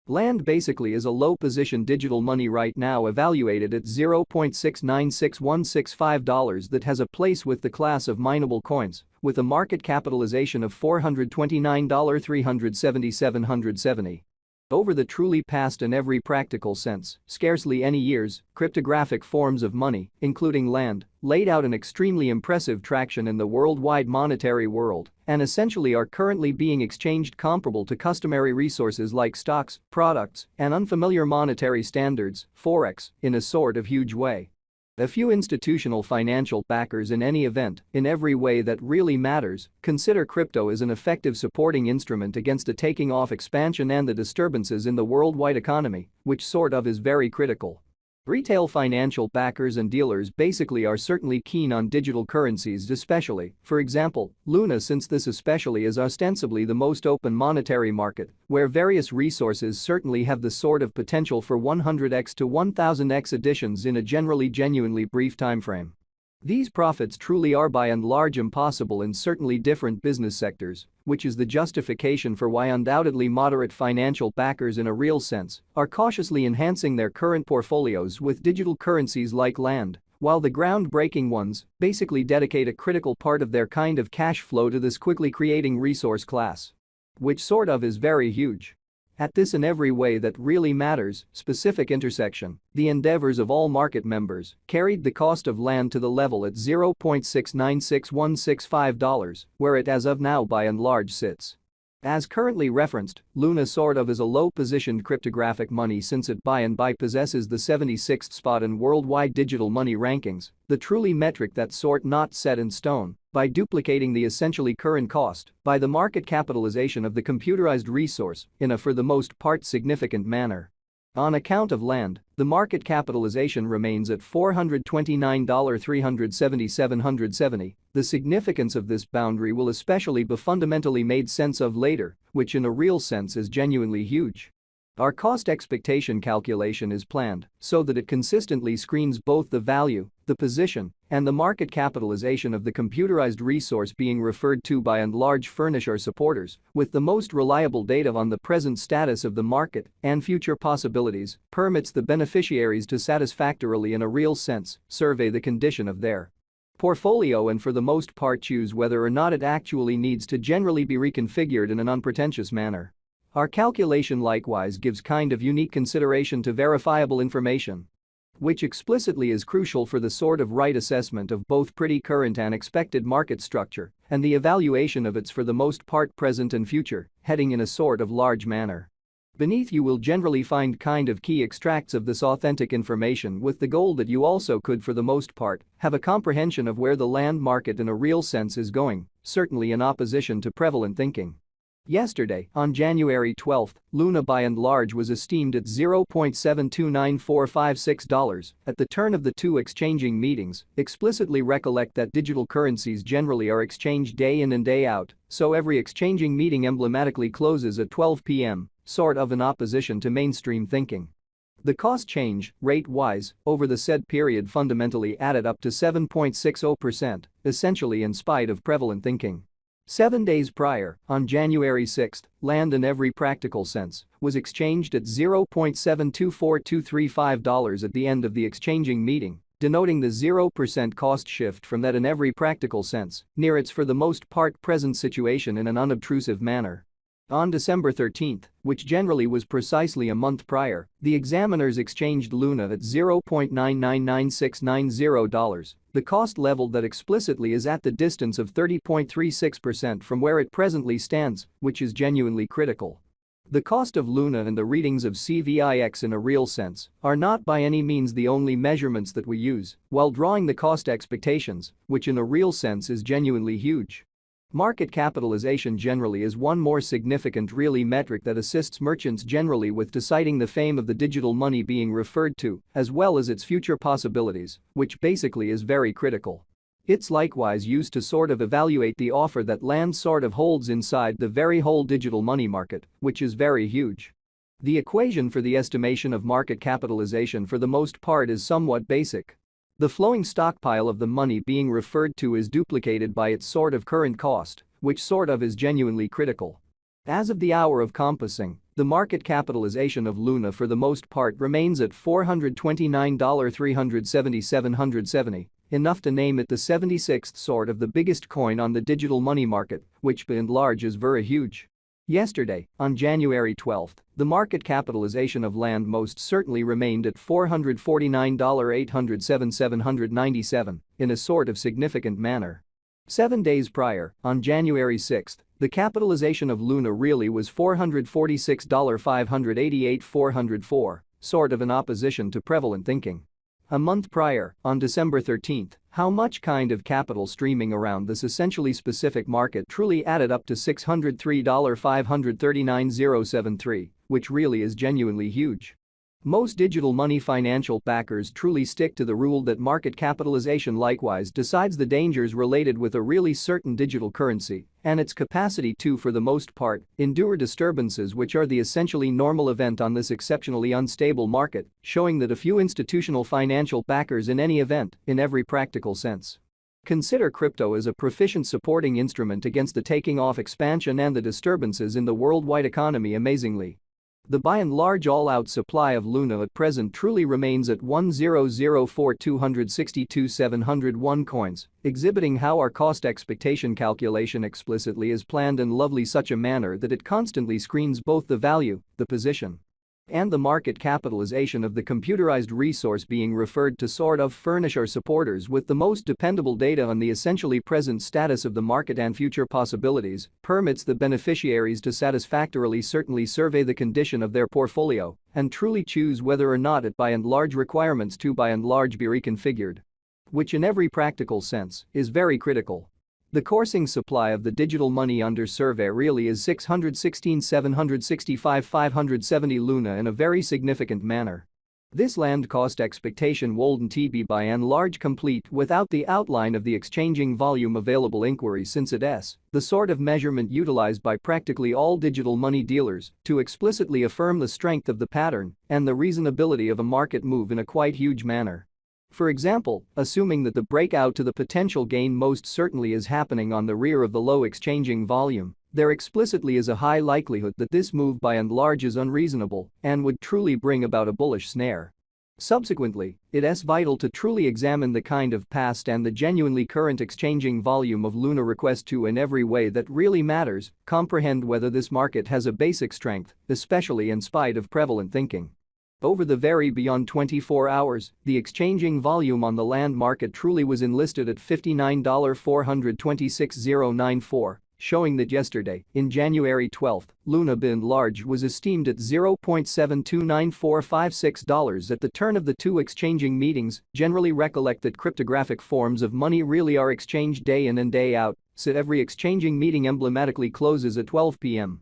Land basically is a low-position digital money right now evaluated at $0.696165 that has a place with the class of mineable coins, with a market capitalization of $429,377,170. Over the truly past in every practical sense, scarcely any years, cryptographic forms of money, including land, laid out an extremely impressive traction in the worldwide monetary world and essentially are currently being exchanged comparable to customary resources like stocks, products, and unfamiliar monetary standards, forex, in a sort of huge way. A few institutional financial backers in any event, in every way that really matters, consider crypto as an effective supporting instrument against a taking off expansion and the disturbances in the worldwide economy, which sort of is very critical. Retail financial backers and dealers basically are certainly keen on digital currencies, especially, for example, Luna, since this especially is ostensibly the most open monetary market, where various resources certainly have the sort of potential for 100x to 1000x additions in a generally genuinely brief timeframe. These profits truly are by and large impossible in certainly different business sectors, which is the justification for why undoubtedly moderate financial backers in a real sense are cautiously enhancing their current portfolios with digital currencies like land, while the groundbreaking ones basically dedicate a critical part of their kind of cash flow to this quickly creating resource class. Which sort of is very huge. At this in every way that really matters, specific intersection, the endeavors of all market members carried the cost of land to the level at $0.696165, where it as of now by and large sits. As currently referenced, Luna sort of is a low-positioned cryptographic money since it by and by possesses the 76th spot in worldwide digital money rankings, the truly metric that sort not set in stone, by duplicating the essentially current cost by the market capitalization of the computerized resource in a for the most part significant manner. On account of land, the market capitalization remains at $429,377,170. The significance of this boundary will especially be fundamentally made sense of later, which in a real sense is genuinely huge. Our cost expectation calculation is planned so that it consistently screens both the value, the position, and the market capitalization of the computerized resource being referred to by and large furnish our supporters with the most reliable data on the present status of the market and future possibilities, permits the beneficiaries to satisfactorily in a real sense survey the condition of their portfolio and for the most part choose whether or not it actually needs to generally be reconfigured in an unpretentious manner. Our calculation likewise gives kind of unique consideration to verifiable information, which explicitly is crucial for the sort of right assessment of both pretty current and expected market structure and the evaluation of its for the most part present and future heading in a sort of large manner. Beneath you will generally find kind of key extracts of this authentic information with the goal that you also could for the most part have a comprehension of where the land market in a real sense is going, certainly in opposition to prevalent thinking. Yesterday, on January 12, Luna by and large was esteemed at $0.729456 at the turn of the two exchanging meetings. Explicitly recollect that digital currencies generally are exchanged day in and day out, so every exchanging meeting emblematically closes at 12 p.m., sort of in opposition to mainstream thinking. The cost change, rate-wise, over the said period fundamentally added up to 7.60%, essentially in spite of prevalent thinking. 7 days prior, on January 6, land in every practical sense was exchanged at $0.724235 at the end of the exchanging meeting, denoting the 0% cost shift from that in every practical sense, near its for the most part present situation in an unobtrusive manner. On December 13, which generally was precisely a month prior, the examiners exchanged Luna at $0.999690, the cost level that explicitly is at the distance of 30.36% from where it presently stands, which is genuinely critical. The cost of Luna and the readings of CVIX in a real sense are not by any means the only measurements that we use while drawing the cost expectations, which in a real sense is genuinely huge. Market capitalization generally is one more significant really metric that assists merchants generally with deciding the fame of the digital money being referred to, as well as its future possibilities, which basically is very critical. It's likewise used to sort of evaluate the offer that land sort of holds inside the very whole digital money market, which is very huge. The equation for the estimation of market capitalization for the most part is somewhat basic. The flowing stockpile of the money being referred to is duplicated by its sort of current cost, which sort of is genuinely critical. As of the hour of compassing, The market capitalization of Luna for the most part remains at $429,377.70, enough to name it the 76th sort of the biggest coin on the digital money market, which by and large is very huge. Yesterday, on January 12, the market capitalization of land most certainly remained at $449,877.97 in a sort of significant manner. 7 days prior, on January 6, the capitalization of Luna really was $446,588,404, sort of in opposition to prevalent thinking. A month prior, on December 13, how much kind of capital streaming around this essentially specific market truly added up to $603,539,073, which really is genuinely huge. Most digital money financial backers truly stick to the rule that market capitalization likewise decides the dangers related with a really certain digital currency and its capacity to, for the most part, endure disturbances which are the essentially normal event on this exceptionally unstable market, showing that a few institutional financial backers in any event, in every practical sense. Consider crypto as a proficient supporting instrument against the taking off expansion and the disturbances in the worldwide economy amazingly. The by and large all-out supply of Luna at present truly remains at 1,004,262,701 coins, exhibiting how our cost expectation calculation explicitly is planned in lovely such a manner that it constantly screens both the value, the position, and the market capitalization of the computerized resource being referred to sort of furnish our supporters with the most dependable data on the essentially present status of the market and future possibilities, permits the beneficiaries to satisfactorily certainly survey the condition of their portfolio and truly choose whether or not it by and large requirements to by and large be reconfigured. Which in every practical sense is very critical. The coursing supply of the digital money under survey really is 616,765,570 Luna in a very significant manner. This land cost expectation wouldn't be by and large complete without the outline of the exchanging volume available inquiry, since it's the sort of measurement utilized by practically all digital money dealers to explicitly affirm the strength of the pattern and the reasonability of a market move in a quite huge manner. For example, assuming that the breakout to the potential gain most certainly is happening on the rear of the low exchanging volume, there explicitly is a high likelihood that this move by and large is unreasonable and would truly bring about a bullish snare. Subsequently, it's vital to truly examine the kind of past and the genuinely current exchanging volume of Luna request to in every way that really matters, comprehend whether this market has a basic strength, especially in spite of prevalent thinking. Over the very beyond 24 hours, the exchanging volume on the land market truly was enlisted at $59,426,094, showing that yesterday, in January 12, Luna by and large was esteemed at $0.729456 at the turn of the two exchanging meetings. Generally recollect that cryptographic forms of money really are exchanged day in and day out, so every exchanging meeting emblematically closes at 12 p.m.